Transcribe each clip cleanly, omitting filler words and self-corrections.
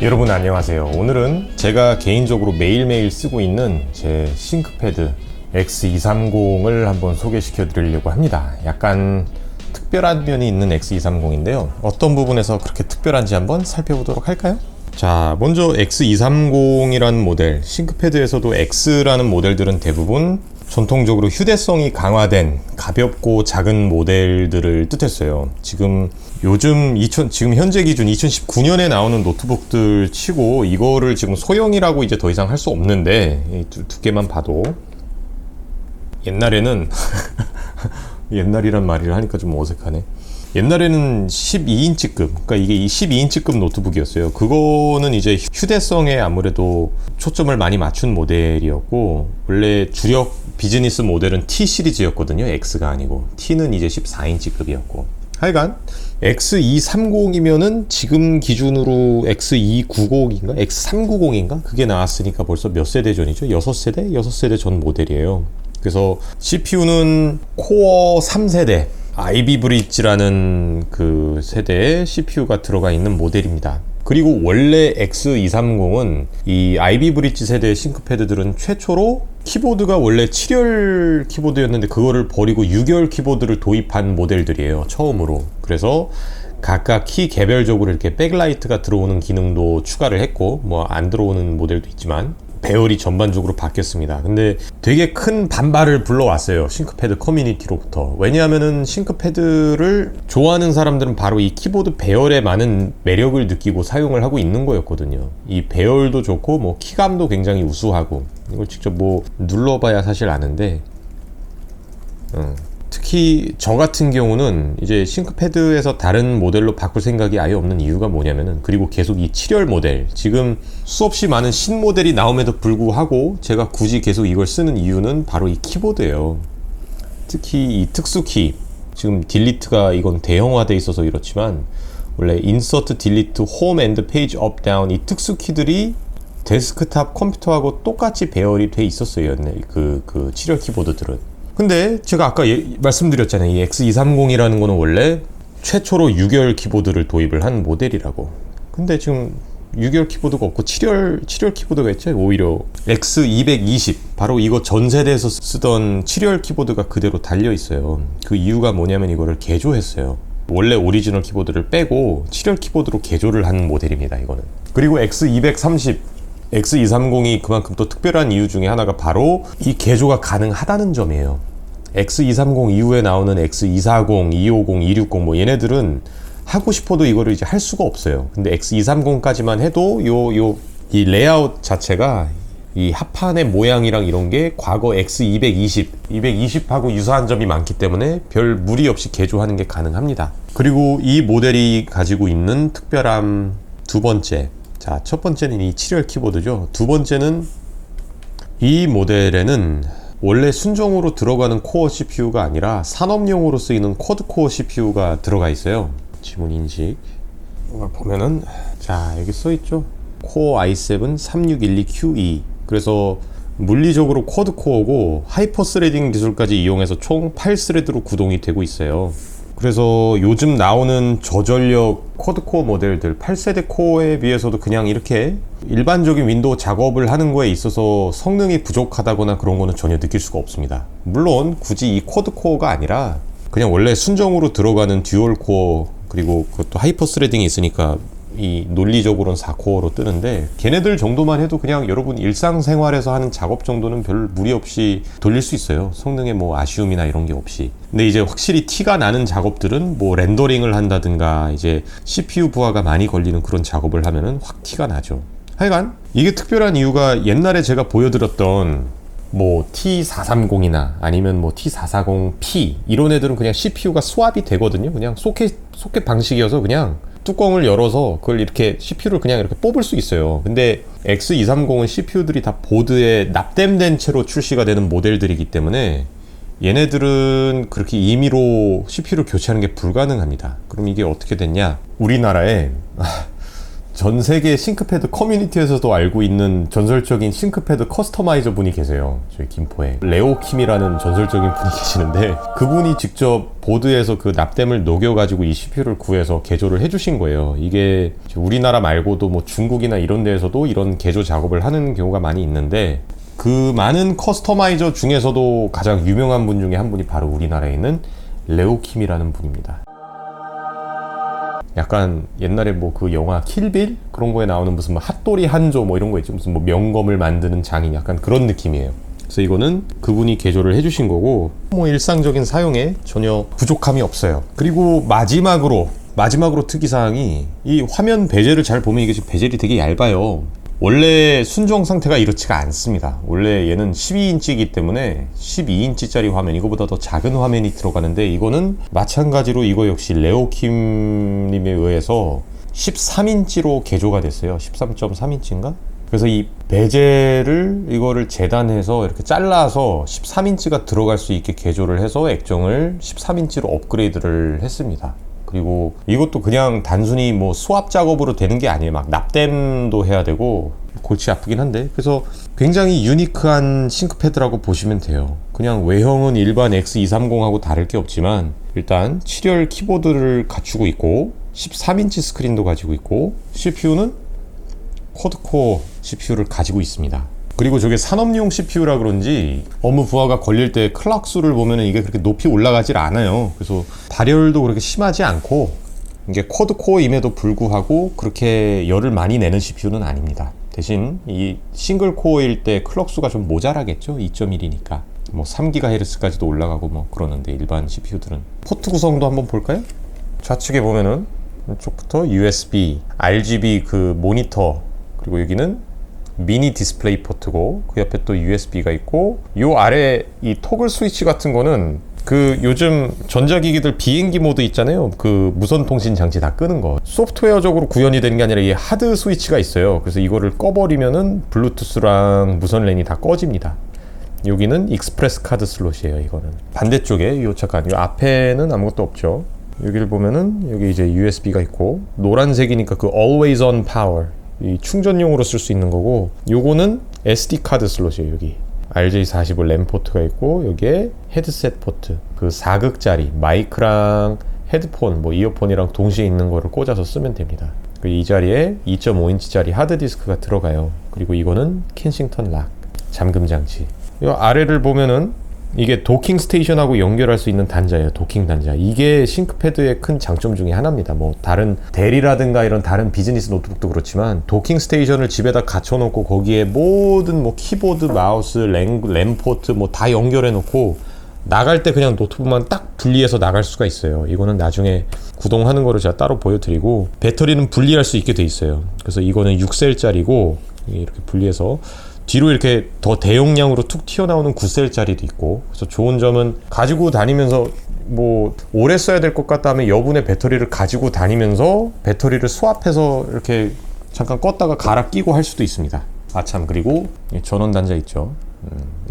여러분 안녕하세요. 오늘은 제가 개인적으로 매일매일 쓰고 있는 제 싱크패드 X230을 한번 소개시켜 드리려고 합니다. 약간 특별한 면이 있는 X230인데요. 어떤 부분에서 그렇게 특별한지 한번 살펴보도록 할까요? 자, 먼저 X230이라는 모델, 싱크패드에서도 X라는 모델들은 대부분 전통적으로 휴대성이 강화된 가볍고 작은 모델들을 뜻했어요. 지금 현재 기준 2019년에 나오는 노트북들 치고 이거를 지금 소형이라고 이제 더 이상 할 수 없는데, 이 두께만 봐도 옛날에는 옛날이란 말을 하니까 좀 어색하네. 옛날에는 12인치급, 그러니까 이게 이 12인치급 노트북이었어요. 그거는 이제 휴대성에 아무래도 초점을 많이 맞춘 모델이었고, 원래 주력 비즈니스 모델은 T 시리즈였거든요. X가 아니고. T는 이제 14인치급이었고. 하여간 X230이면은 지금 기준으로 X290인가? X390인가? 그게 나왔으니까 벌써 몇 세대 전이죠? 6세대? 6세대 전 모델이에요. 그래서 CPU는 코어 3세대 아이비 브릿지라는 그 세대의 CPU가 들어가 있는 모델입니다. 그리고 원래 X230은 이 아이비 브릿지 세대의 싱크패드들은 최초로 키보드가 원래 7열 키보드였는데 그거를 버리고 6열 키보드를 도입한 모델들이에요. 처음으로. 그래서 각각 키 개별적으로 이렇게 백라이트가 들어오는 기능도 추가를 했고, 뭐 안 들어오는 모델도 있지만 배열이 전반적으로 바뀌었습니다. 근데 되게 큰 반발을 불러왔어요. 싱크패드 커뮤니티로부터. 왜냐하면은 싱크패드를 좋아하는 사람들은 바로 이 키보드 배열에 많은 매력을 느끼고 사용을 하고 있는 거였거든요. 이 배열도 좋고 뭐 키감도 굉장히 우수하고, 이걸 직접 뭐 눌러봐야 사실 아는데, 특히 저 같은 경우는 이제 싱크패드에서 다른 모델로 바꿀 생각이 아예 없는 이유가 뭐냐면은, 그리고 계속 이 7열 모델, 지금 수없이 많은 신모델이 나옴에도 불구하고 제가 굳이 계속 이걸 쓰는 이유는 바로 이 키보드예요. 특히 이 특수키, 지금 딜리트가 이건 대형화돼 있어서 이렇지만 원래 인서트, 딜리트, 홈 앤드 페이지 업, 다운, 이 특수키들이 데스크탑 컴퓨터하고 똑같이 배열이 돼 있었어요. 그 7열 키보드들은. 근데 제가 아까 말씀드렸잖아요. 이 X230이라는 거는 원래 최초로 6열 키보드를 도입을 한 모델이라고. 근데 지금 6열 키보드가 없고 7열 키보드가 있죠. 오히려 X220, 바로 이거 전 세대에서 쓰던 7열 키보드가 그대로 달려 있어요. 그 이유가 뭐냐면 이거를 개조했어요. 원래 오리지널 키보드를 빼고 7열 키보드로 개조를 한 모델입니다. 이거는. 그리고 X230, X230이 그만큼 또 특별한 이유 중에 하나가 바로 이 개조가 가능하다는 점이에요. X230 이후에 나오는 X240, 250, 260 뭐 얘네들은 하고 싶어도 이거를 이제 할 수가 없어요. 근데 X230까지만 해도 이 레이아웃 자체가 이 합판의 모양이랑 이런 게 과거 X220, 220하고 유사한 점이 많기 때문에 별 무리 없이 개조하는 게 가능합니다. 그리고 이 모델이 가지고 있는 특별함 두 번째. 자, 첫 번째는 이 7열 키보드죠. 두 번째는 이 모델에는 원래 순정으로 들어가는 코어 CPU가 아니라 산업용으로 쓰이는 쿼드코어 CPU가 들어가 있어요. 지문 인식. 이걸 보면은, 자, 여기 써있죠. 코어 i7 3612QE. 그래서 물리적으로 쿼드코어고 하이퍼 스레딩 기술까지 이용해서 총 8스레드로 구동이 되고 있어요. 그래서 요즘 나오는 저전력 쿼드코어 모델들 8세대 코어에 비해서도 그냥 이렇게 일반적인 윈도우 작업을 하는 거에 있어서 성능이 부족하다거나 그런 거는 전혀 느낄 수가 없습니다. 물론 굳이 이 쿼드코어가 아니라 그냥 원래 순정으로 들어가는 듀얼 코어, 그리고 그것도 하이퍼 스레딩이 있으니까 이 논리적으로는 4코어로 뜨는데, 걔네들 정도만 해도 그냥 여러분 일상생활에서 하는 작업 정도는 별 무리 없이 돌릴 수 있어요. 성능에 뭐 아쉬움이나 이런 게 없이. 근데 이제 확실히 티가 나는 작업들은 뭐 렌더링을 한다든가 이제 CPU 부하가 많이 걸리는 그런 작업을 하면은 확 티가 나죠. 하여간 이게 특별한 이유가 방금 제가 보여드렸던 뭐 T430이나 아니면 뭐 T440P 이런 애들은 그냥 CPU가 스왑이 되거든요. 그냥 소켓 방식이어서 그냥 뚜껑을 열어서 그걸 이렇게 CPU를 그냥 이렇게 뽑을 수 있어요. 근데 X230은 CPU들이 다 보드에 납땜된 채로 출시가 되는 모델들이기 때문에 얘네들은 그렇게 임의로 CPU를 교체하는 게 불가능합니다. 그럼 이게 어떻게 됐냐? 우리나라에 전 세계 싱크패드 커뮤니티에서도 알고 있는 전설적인 싱크패드 커스터마이저 분이 계세요. 저희 김포에 레오킴이라는 전설적인 분이 계시는데, 그분이 직접 보드에서 그 납땜을 녹여가지고 이 CPU를 구해서 개조를 해주신 거예요. 이게 우리나라 말고도 뭐 중국이나 이런 데에서도 이런 개조 작업을 하는 경우가 많이 있는데, 그 많은 커스터마이저 중에서도 가장 유명한 분 중에 한 분이 바로 우리나라에 있는 레오킴이라는 분입니다. 약간 옛날에 뭐 그 영화 킬빌? 그런 거에 나오는 무슨 뭐 핫도리 한조 뭐 이런 거 있죠. 무슨 뭐 명검을 만드는 장인, 약간 그런 느낌이에요. 그래서 이거는 그분이 개조를 해주신 거고, 뭐 일상적인 사용에 전혀 부족함이 없어요. 그리고 마지막으로 특이사항이, 이 화면 베젤을 잘 보면 이게 지금 베젤이 되게 얇아요. 원래 순정 상태가 이렇지가 않습니다. 원래 얘는 12인치이기 때문에 12인치짜리 화면, 이거보다 더 작은 화면이 들어가는데, 이거는 마찬가지로 이거 역시 레오킴님에 의해서 13인치로 개조가 됐어요. 13.3인치인가? 그래서 이 베젤을 이거를 재단해서 이렇게 잘라서 13인치가 들어갈 수 있게 개조를 해서 액정을 13인치로 업그레이드를 했습니다. 그리고 이것도 그냥 단순히 뭐 수압 작업으로 되는 게 아니에요. 막 납땜도 해야 되고 골치 아프긴 한데, 그래서 굉장히 유니크한 싱크패드라고 보시면 돼요. 그냥 외형은 일반 X230하고 다를 게 없지만, 일단 7열 키보드를 갖추고 있고 13인치 스크린도 가지고 있고, CPU는 쿼드코어 CPU를 가지고 있습니다. 그리고 저게 산업용 CPU라 그런지 업무 부하가 걸릴 때 클럭 수를 보면은 이게 그렇게 높이 올라가질 않아요. 그래서 발열도 그렇게 심하지 않고, 이게 쿼드코어임에도 불구하고 그렇게 열을 많이 내는 CPU는 아닙니다. 대신 이 싱글 코어일 때 클럭 수가 좀 모자라겠죠. 2.1이니까 뭐 3GHz까지도 올라가고 뭐 그러는데, 일반 CPU들은. 포트 구성도 한번 볼까요? 좌측에 보면은 이쪽부터 USB, RGB 그 모니터, 그리고 여기는 미니 디스플레이 포트고, 그 옆에 또 USB가 있고, 요 아래 이 토글 스위치 같은 거는 그 요즘 전자기기들 비행기 모드 있잖아요. 그 무선 통신 장치 다 끄는 거, 소프트웨어적으로 구현이 되는 게 아니라 이 하드 스위치가 있어요. 그래서 이거를 꺼버리면은 블루투스랑 무선 랜이 다 꺼집니다. 여기는 익스프레스 카드 슬롯이에요. 이거는 반대쪽에 요 잠깐 요 앞에는 아무것도 없죠. 여기를 보면은 여기 이제 USB가 있고, 노란색이니까 그 Always On Power, 이 충전용으로 쓸 수 있는 거고, 요거는 SD 카드 슬롯이에요. 여기 RJ45 램 포트가 있고, 여기에 헤드셋 포트, 그 4극짜리 마이크랑 헤드폰, 뭐 이어폰이랑 동시에 있는 거를 꽂아서 쓰면 됩니다. 이 자리에 2.5인치짜리 하드디스크가 들어가요. 그리고 이거는 켄싱턴 락, 잠금 장치. 이 아래를 보면은 이게 도킹 스테이션하고 연결할 수 있는 단자예요. 도킹 단자. 이게 싱크패드의 큰 장점 중에 하나입니다. 뭐 다른 델이라든가 이런 다른 비즈니스 노트북도 그렇지만, 도킹 스테이션을 집에다 갖춰 놓고 거기에 모든 뭐 키보드, 마우스, 램 포트 뭐 다 연결해 놓고 나갈 때 그냥 노트북만 딱 분리해서 나갈 수가 있어요. 이거는 나중에 구동하는 거를 제가 따로 보여드리고, 배터리는 분리할 수 있게 돼 있어요. 그래서 이거는 6셀짜리고 이렇게 분리해서 뒤로 이렇게 더 대용량으로 툭 튀어나오는 9셀짜리도 있고, 그래서 좋은 점은 가지고 다니면서 뭐 오래 써야 될 것 같다 하면 여분의 배터리를 가지고 다니면서 배터리를 스왑해서 이렇게 잠깐 껐다가 갈아 끼고 할 수도 있습니다. 아 참, 그리고 전원 단자 있죠.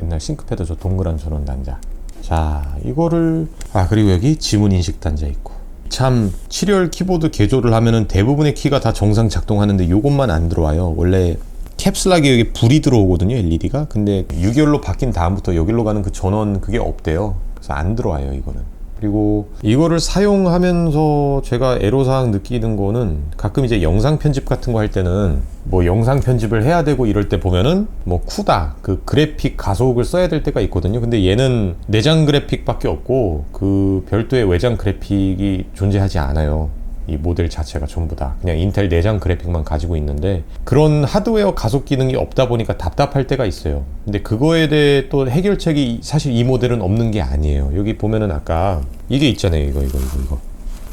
옛날 싱크패드 저 동그란 전원 단자. 자, 이거를 그리고 여기 지문 인식 단자 있고. 참 7열 키보드 개조를 하면은 대부분의 키가 다 정상 작동하는데 요것만 안 들어와요. 원래 캡슐락에 여기 불이 들어오거든요, LED가. 근데 6열로 바뀐 다음부터 여기로 가는 그 전원 그게 없대요. 그래서 안 들어와요, 이거는. 그리고 이거를 사용하면서 제가 애로사항 느끼는 거는, 가끔 이제 영상 편집 같은 거 할 때는 뭐 영상 편집을 해야 되고 이럴 때 보면은 뭐 쿠다, 그 그래픽 가속을 써야 될 때가 있거든요. 근데 얘는 내장 그래픽밖에 없고 그 별도의 외장 그래픽이 존재하지 않아요. 이 모델 자체가 전부 다 그냥 인텔 내장 그래픽만 가지고 있는데, 그런 하드웨어 가속 기능이 없다 보니까 답답할 때가 있어요. 근데 그거에 대해 또 해결책이 사실 이 모델은 없는 게 아니에요. 여기 보면은 아까 이게 있잖아요. 이거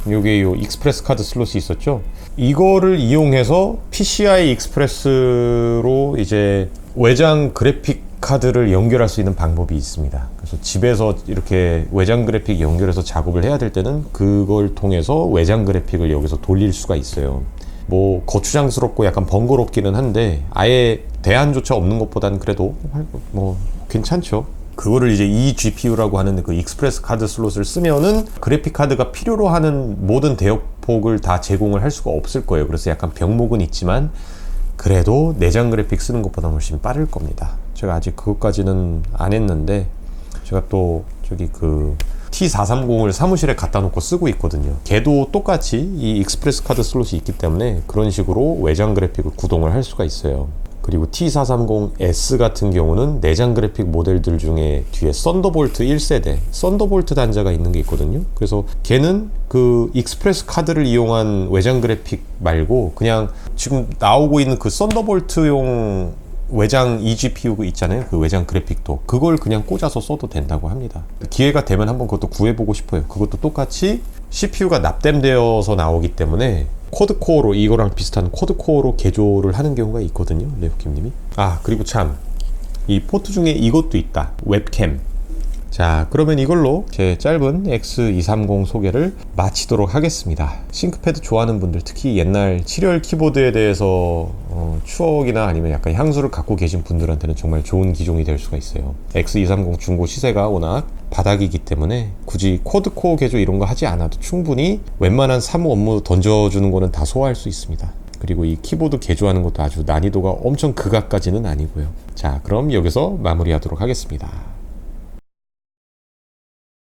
여기 요 익스프레스 카드 슬롯이 있었죠. 이거를 이용해서 PCI 익스프레스로 이제 외장 그래픽 카드를 연결할 수 있는 방법이 있습니다. 그래서 집에서 이렇게 외장 그래픽 연결해서 작업을 해야 될 때는 그걸 통해서 외장 그래픽을 여기서 돌릴 수가 있어요. 뭐 거추장스럽고 약간 번거롭기는 한데, 아예 대안조차 없는 것보다는 그래도 뭐 괜찮죠. 그거를 이제 eGPU라고 하는 그 익스프레스 카드 슬롯을 쓰면은 그래픽 카드가 필요로 하는 모든 대역 극폭을 다 제공을 할 수가 없을 거예요. 그래서 약간 병목은 있지만 그래도 내장 그래픽 쓰는 것보다 훨씬 빠를 겁니다. 제가 아직 그것까지는 안 했는데 제가 또 저기 그 T430을 사무실에 갖다 놓고 쓰고 있거든요. 걔도 똑같이 이 익스프레스 카드 슬롯이 있기 때문에 그런 식으로 외장 그래픽을 구동을 할 수가 있어요. 그리고 T430S 같은 경우는 내장 그래픽 모델들 중에 뒤에 썬더볼트 1세대 썬더볼트 단자가 있는 게 있거든요. 그래서 걔는 그 익스프레스 카드를 이용한 외장 그래픽 말고 그냥 지금 나오고 있는 그 썬더볼트용 외장 eGPU 있잖아요. 그 외장 그래픽도 그걸 그냥 꽂아서 써도 된다고 합니다. 기회가 되면 한번 그것도 구해보고 싶어요. 그것도 똑같이 CPU가 납땜되어서 나오기 때문에 쿼드코어로 이거랑 비슷한 쿼드코어로 개조를 하는 경우가 있거든요. 레오킴님이. 아 그리고 참 이 포트 중에 이것도 있다. 웹캠. 자 그러면 이걸로 제 짧은 X230 소개를 마치도록 하겠습니다. 싱크패드 좋아하는 분들 특히 옛날 7열 키보드에 대해서 추억이나 아니면 약간 향수를 갖고 계신 분들한테는 정말 좋은 기종이 될 수가 있어요. X230 중고 시세가 워낙 바닥이기 때문에 굳이 쿼드코어 개조 이런 거 하지 않아도 충분히 웬만한 사무 업무 던져주는 거는 다 소화할 수 있습니다. 그리고 이 키보드 개조하는 것도 아주 난이도가 엄청 극악까지는 아니고요. 자 그럼 여기서 마무리하도록 하겠습니다.